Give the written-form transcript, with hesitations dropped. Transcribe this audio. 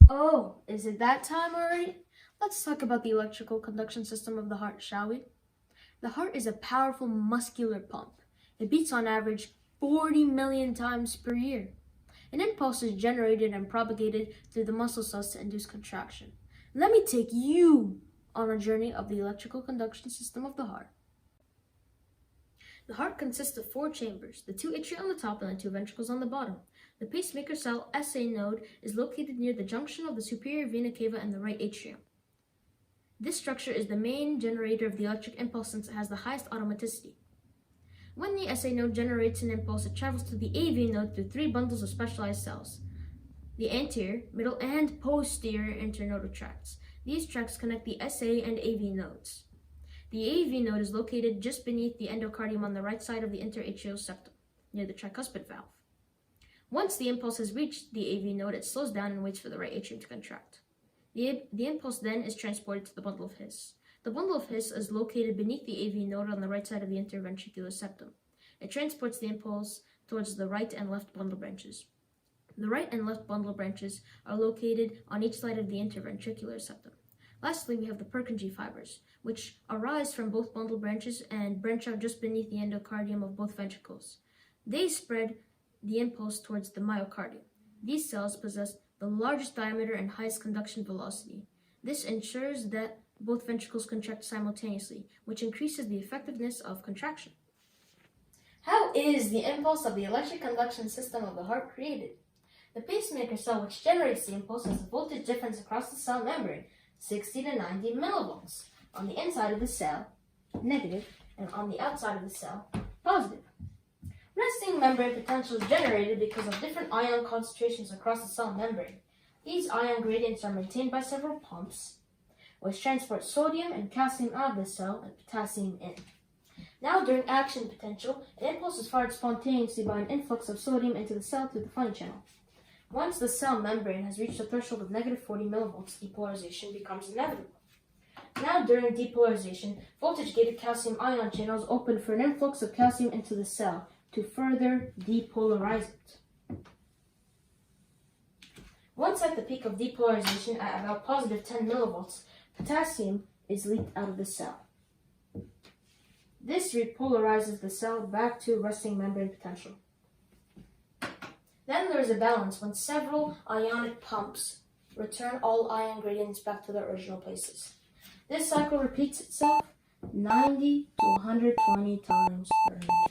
Oh, is it that time already? Let's talk about the electrical conduction system of the heart, shall we? The heart is a powerful muscular pump. It beats on average 40 million times per year. An impulse is generated and propagated through the muscle cells to induce contraction. Let me take you on a journey of the electrical conduction system of the heart. The heart consists of 4 chambers, the 2 atria on the top and the 2 ventricles on the bottom. The pacemaker cell SA node is located near the junction of the superior vena cava and the right atrium. This structure is the main generator of the electric impulse since it has the highest automaticity. When the SA node generates an impulse, it travels to the AV node through 3 bundles of specialized cells: the anterior, middle, and posterior internodal tracts. These tracts connect the SA and AV nodes. The AV node is located just beneath the endocardium on the right side of the interatrial septum, near the tricuspid valve. Once the impulse has reached the AV node, it slows down and waits for the right atrium to contract. The impulse then is transported to the bundle of His. The bundle of His is located beneath the AV node on the right side of the interventricular septum. It transports the impulse towards the right and left bundle branches. The right and left bundle branches are located on each side of the interventricular septum. Lastly, we have the Purkinje fibers, which arise from both bundle branches and branch out just beneath the endocardium of both ventricles. They spread the impulse towards the myocardium. These cells possess the largest diameter and highest conduction velocity. This ensures that both ventricles contract simultaneously, which increases the effectiveness of contraction. How is the impulse of the electric conduction system of the heart created? The pacemaker cell, which generates the impulse, has a voltage difference across the cell membrane, 60 to 90 millivolts. On the inside of the cell, negative, and on the outside of the cell, positive. Resting membrane potential is generated because of different ion concentrations across the cell membrane. These ion gradients are maintained by several pumps, which transport sodium and calcium out of the cell and potassium in. Now, during action potential, an impulse is fired spontaneously by an influx of sodium into the cell through the funny channel. Once the cell membrane has reached a threshold of negative 40 millivolts, depolarization becomes inevitable. Now, during depolarization, voltage-gated calcium ion channels open for an influx of calcium into the cell to further depolarize it. Once at the peak of depolarization at about positive 10 millivolts, potassium is leaked out of the cell. This repolarizes the cell back to resting membrane potential. Then there is a balance when several ionic pumps return all ion gradients back to their original places. This cycle repeats itself 90 to 120 times per minute.